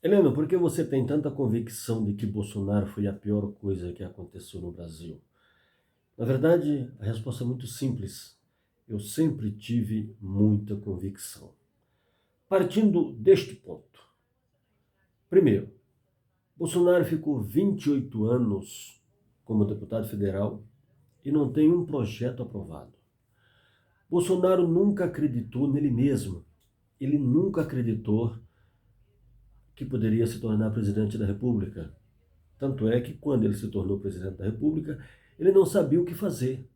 Helena, por que você tem tanta convicção de que Bolsonaro foi a pior coisa que aconteceu no Brasil? Na verdade, a resposta é muito simples. Eu sempre tive muita convicção. Partindo deste ponto. Primeiro, Bolsonaro ficou 28 anos como deputado federal e não tem um projeto aprovado. Bolsonaro nunca acreditou nele mesmo. Ele nunca acreditou que poderia se tornar presidente da República. Tanto é que quando ele se tornou presidente da República, ele não sabia o que fazer.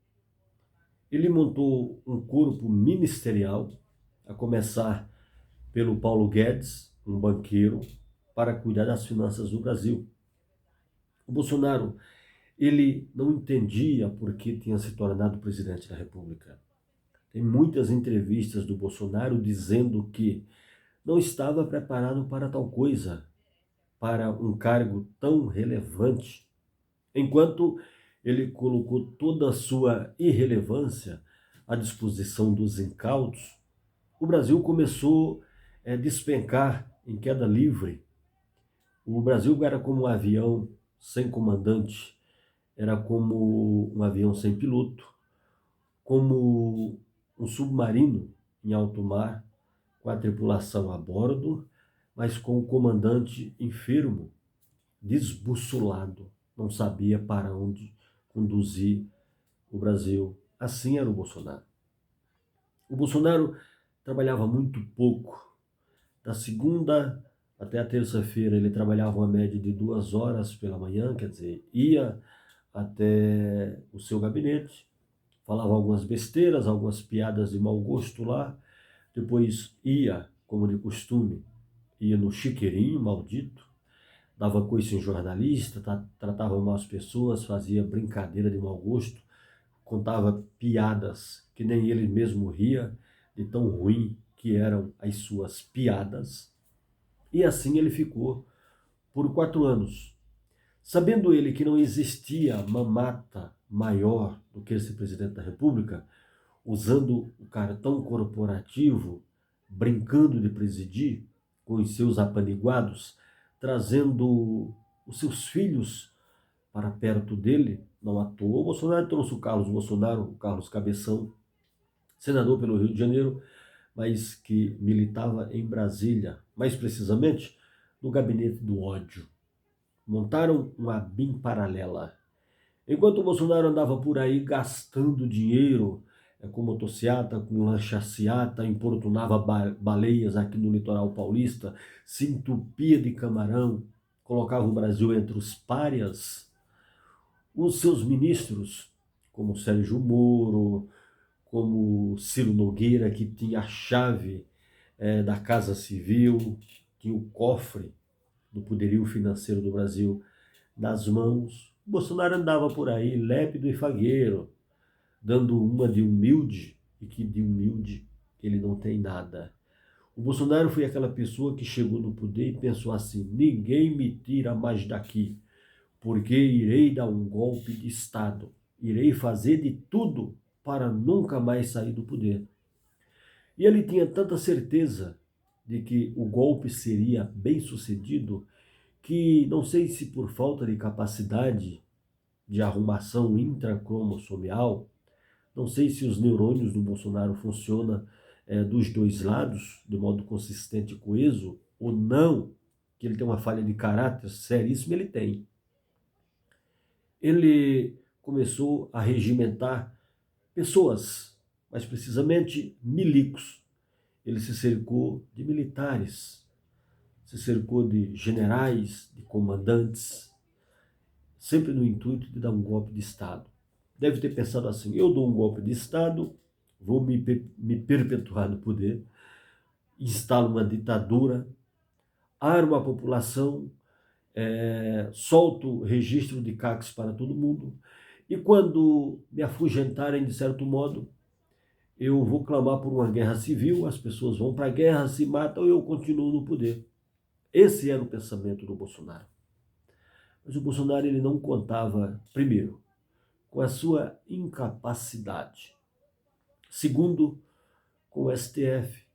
Ele montou um corpo ministerial, a começar pelo Paulo Guedes, um banqueiro, para cuidar das finanças do Brasil. O Bolsonaro, ele não entendia por que tinha se tornado presidente da República. Tem muitas entrevistas do Bolsonaro dizendo que não estava preparado para tal coisa, para um cargo tão relevante. Enquanto ele colocou toda a sua irrelevância à disposição dos incautos, o Brasil começou a despencar em queda livre. O Brasil era como um avião sem comandante, era como um avião sem piloto, como um submarino em alto mar, com a tripulação a bordo, mas com o comandante enfermo, desbussolado, não sabia para onde conduzir o Brasil. Assim era o Bolsonaro. O Bolsonaro trabalhava muito pouco. Da segunda até a terça-feira ele trabalhava uma média de 2 horas pela manhã, quer dizer, ia até o seu gabinete, falava algumas besteiras, algumas piadas de mau gosto lá, depois ia, como de costume, ia no chiqueirinho maldito, dava coice em jornalista, tratava mal as pessoas, fazia brincadeira de mau gosto, contava piadas que nem ele mesmo ria, de tão ruim que eram as suas piadas. E assim ele ficou por 4 anos. Sabendo ele que não existia mamata maior do que esse presidente da República, usando o cartão corporativo, brincando de presidir com os seus apaniguados, trazendo os seus filhos para perto dele. Não à toa, o Bolsonaro trouxe o Carlos Bolsonaro, o Carlos Cabeção, senador pelo Rio de Janeiro, mas que militava em Brasília, mais precisamente no gabinete do ódio. Montaram uma BIM paralela. Enquanto o Bolsonaro andava por aí gastando dinheiro com motociata, com lanchaciata, importunava baleias aqui no litoral paulista, se entupia de camarão, colocava o Brasil entre os párias, os seus ministros, como Sérgio Moro, como Ciro Nogueira, que tinha a chave da Casa Civil, tinha o cofre do poderio financeiro do Brasil nas mãos. Bolsonaro andava por aí lépido e fagueiro, dando uma de humilde, e que de humilde ele não tem nada. O Bolsonaro foi aquela pessoa que chegou no poder e pensou assim: ninguém me tira mais daqui, porque irei dar um golpe de Estado, irei fazer de tudo para nunca mais sair do poder. E ele tinha tanta certeza de que o golpe seria bem sucedido, que não sei se por falta de capacidade de arrumação intracromossomial, não sei se os neurônios do Bolsonaro funcionam dos dois lados, de modo consistente e coeso, ou não, que ele tem uma falha de caráter seríssima, ele tem. Ele começou a regimentar pessoas, mais precisamente milicos. Ele se cercou de militares, se cercou de generais, de comandantes, sempre no intuito de dar um golpe de Estado. Deve ter pensado assim: eu dou um golpe de Estado, vou me perpetuar no poder, instalo uma ditadura, armo a população, solto registro de CACs para todo mundo, e quando me afugentarem de certo modo, eu vou clamar por uma guerra civil, as pessoas vão para a guerra, se matam e eu continuo no poder. Esse era o pensamento do Bolsonaro. Mas o Bolsonaro ele não contava, primeiro, com a sua incapacidade, segundo, com o STF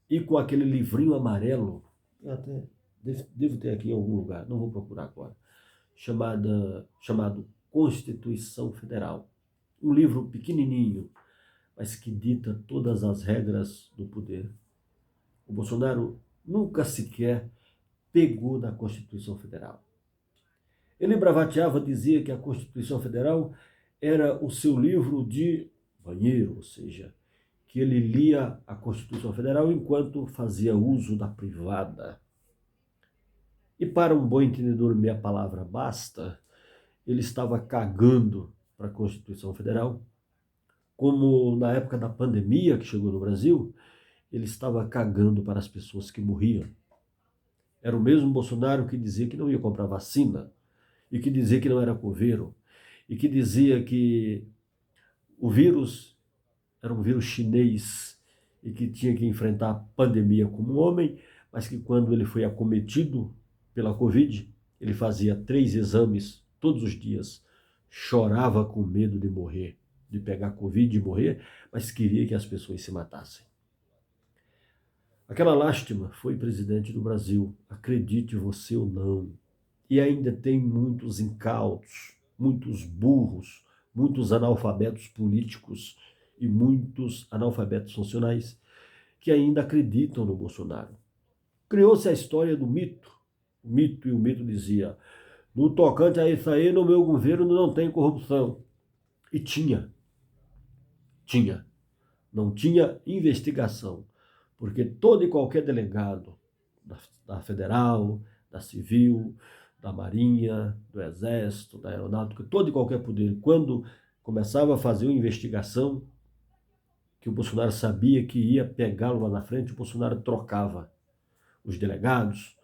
e com aquele livrinho amarelo, eu até devo ter aqui em algum lugar, não vou procurar agora, chamado Constituição Federal. Um livro pequenininho, mas que dita todas as regras do poder. O Bolsonaro nunca sequer pegou na Constituição Federal. Ele bravateava, dizia que a Constituição Federal era o seu livro de banheiro, ou seja, que ele lia a Constituição Federal enquanto fazia uso da privada. E para um bom entendedor, meia palavra basta, ele estava cagando para a Constituição Federal, como na época da pandemia que chegou no Brasil, ele estava cagando para as pessoas que morriam. Era o mesmo Bolsonaro que dizia que não ia comprar vacina, e que dizia que não era coveiro, e que dizia que o vírus era um vírus chinês e que tinha que enfrentar a pandemia como um homem, mas que quando ele foi acometido pela Covid, ele fazia 3 exames todos os dias, chorava com medo de morrer, de pegar Covid e morrer, mas queria que as pessoas se matassem. Aquela lástima foi presidente do Brasil, acredite você ou não. E ainda tem muitos incautos, muitos burros, muitos analfabetos políticos e muitos analfabetos funcionais que ainda acreditam no Bolsonaro. Criou-se a história do mito. O mito dizia, no tocante a isso aí, no meu governo não tem corrupção. E tinha. Não tinha investigação, porque todo e qualquer delegado da Federal, da Civil, da Marinha, do Exército, da Aeronáutica, todo e qualquer poder, quando começava a fazer uma investigação que o Bolsonaro sabia que ia pegá-lo lá na frente, o Bolsonaro trocava os delegados,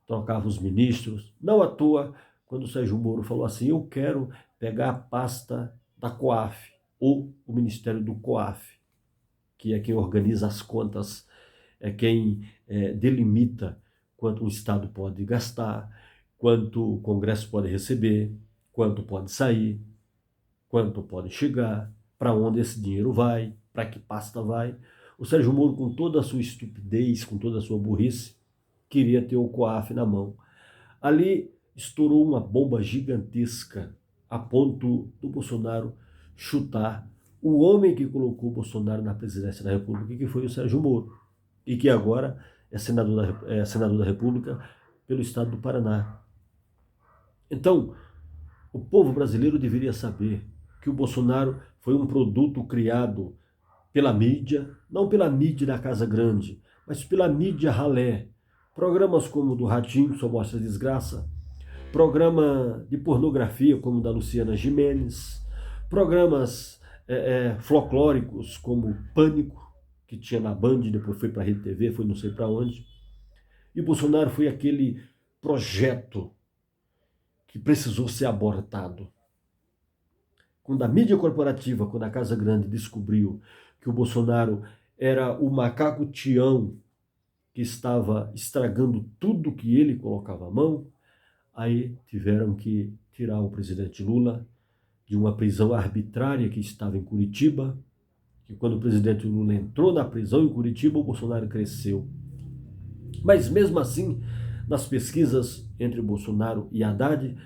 trocava os ministros. Não à toa, quando o Sérgio Moro falou assim, eu quero pegar a pasta da COAF, ou o Ministério do COAF, que é quem organiza as contas, é quem delimita quanto o Estado pode gastar, quanto o Congresso pode receber, quanto pode sair, quanto pode chegar, para onde esse dinheiro vai, para que pasta vai. O Sérgio Moro, com toda a sua estupidez, com toda a sua burrice, queria ter o COAF na mão. Ali estourou uma bomba gigantesca, a ponto do Bolsonaro chutar o homem que colocou o Bolsonaro na presidência da República, que foi o Sérgio Moro, e que agora é senador da República pelo estado do Paraná. Então, o povo brasileiro deveria saber que o Bolsonaro foi um produto criado pela mídia, não pela mídia da Casa Grande, mas pela mídia ralé. Programas como o do Ratinho, que só mostra desgraça, programa de pornografia como o da Luciana Gimenez, programas folclóricos como Pânico, que tinha na Band, depois foi para a Rede TV, foi não sei para onde. E o Bolsonaro foi aquele projeto que precisou ser abortado. Quando a mídia corporativa, quando a Casa Grande descobriu que o Bolsonaro era o macaco Tião que estava estragando tudo que ele colocava à mão, aí tiveram que tirar o presidente Lula de uma prisão arbitrária que estava em Curitiba, que quando o presidente Lula entrou na prisão em Curitiba, o Bolsonaro cresceu. Mas mesmo assim, nas pesquisas entre Bolsonaro e Haddad,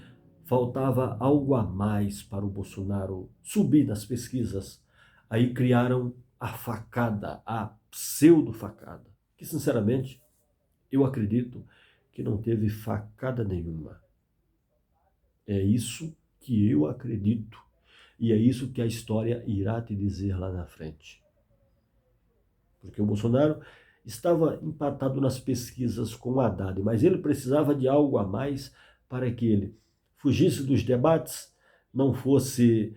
faltava algo a mais para o Bolsonaro subir nas pesquisas. Aí criaram a facada, a pseudo-facada, que sinceramente eu acredito que não teve facada nenhuma. É isso que eu acredito e é isso que a história irá te dizer lá na frente. Porque o Bolsonaro estava empatado nas pesquisas com o Haddad, mas ele precisava de algo a mais para que ele fugisse dos debates, não fosse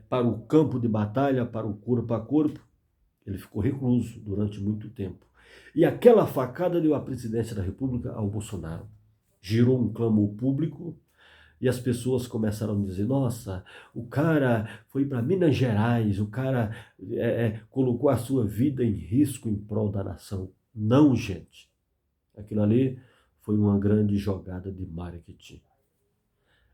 para o campo de batalha, para o corpo a corpo. Ele ficou recluso durante muito tempo. E aquela facada deu a presidência da República ao Bolsonaro. Girou um clamor público e as pessoas começaram a dizer, nossa, o cara foi para Minas Gerais, o cara colocou a sua vida em risco em prol da nação. Não, gente. Aquilo ali foi uma grande jogada de marketing.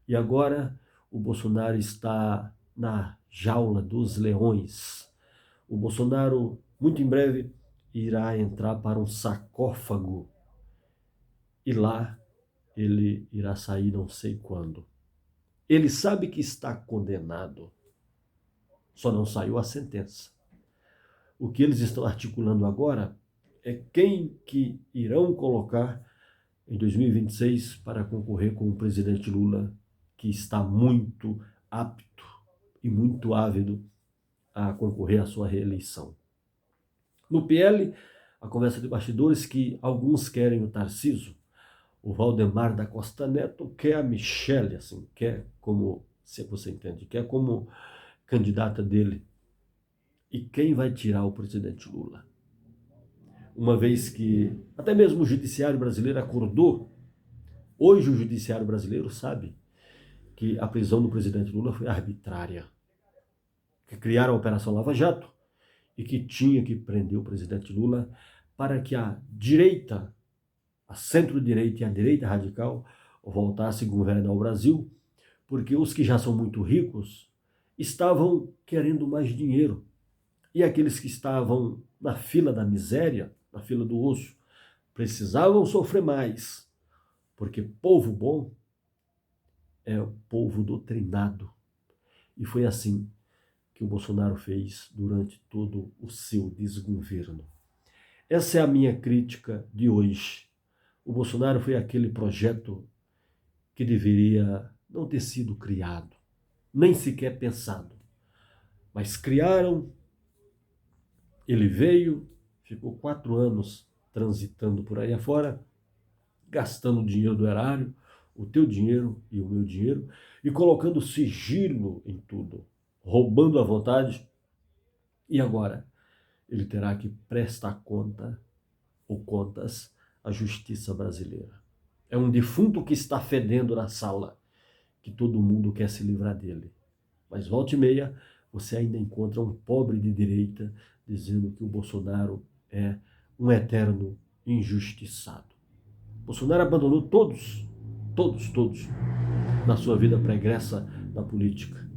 E agora o Bolsonaro está na jaula dos leões. O Bolsonaro, muito em breve, irá entrar para um sarcófago e lá ele irá sair não sei quando. Ele sabe que está condenado, só não saiu a sentença. O que eles estão articulando agora é quem que irão colocar em 2026 para concorrer com o presidente Lula, que está muito apto e muito ávido a concorrer à sua reeleição. No PL, a conversa de bastidores que alguns querem o Tarcísio, o Valdemar da Costa Neto quer a Michelle, assim, quer como, se você entende, quer como candidata dele. E quem vai tirar o presidente Lula? Uma vez que até mesmo o judiciário brasileiro acordou, hoje o judiciário brasileiro sabe que a prisão do presidente Lula foi arbitrária, que criaram a Operação Lava Jato e que tinha que prender o presidente Lula para que a direita, a centro-direita e a direita radical voltassem a governar o Brasil, porque os que já são muito ricos estavam querendo mais dinheiro. E aqueles que estavam na fila da miséria, na fila do osso, precisavam sofrer mais, porque povo bom é o povo doutrinado. E foi assim que o Bolsonaro fez durante todo o seu desgoverno. Essa é a minha crítica de hoje. O Bolsonaro foi aquele projeto que deveria não ter sido criado, nem sequer pensado. Mas criaram, ele veio, ficou 4 anos transitando por aí afora, gastando o dinheiro do erário, o teu dinheiro e o meu dinheiro, e colocando sigilo em tudo, roubando à vontade. E agora ele terá que prestar conta ou contas à justiça brasileira. É um defunto que está fedendo na sala, que todo mundo quer se livrar dele. Mas volta e meia, você ainda encontra um pobre de direita dizendo que o Bolsonaro é um eterno injustiçado. Bolsonaro abandonou todos, na sua vida pregressa na política.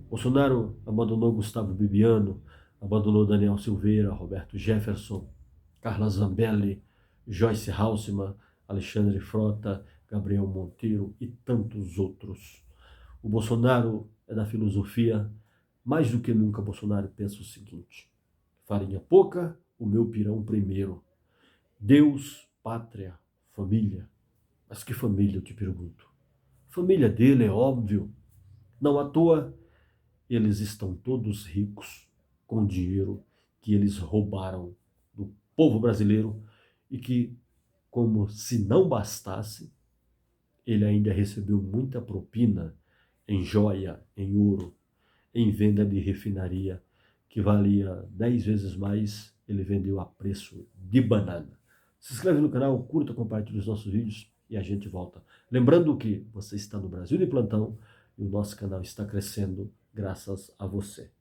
Bolsonaro abandonou Gustavo Bibiano, abandonou Daniel Silveira, Roberto Jefferson, Carla Zambelli, Joyce Halsemann, Alexandre Frota, Gabriel Monteiro e tantos outros. O Bolsonaro é da filosofia, mais do que nunca Bolsonaro pensa o seguinte: farinha pouca, o meu pirão primeiro. Deus, pátria, família. Mas que família, eu te pergunto? Família dele, é óbvio. Não à toa, eles estão todos ricos com dinheiro que eles roubaram do povo brasileiro e que, como se não bastasse, ele ainda recebeu muita propina em joia, em ouro, em venda de refinaria, que valia 10 vezes mais, ele vendeu a preço de banana. Se inscreve no canal, curta, compartilhe os nossos vídeos e a gente volta. Lembrando que você está no Brasil de plantão e o nosso canal está crescendo graças a você.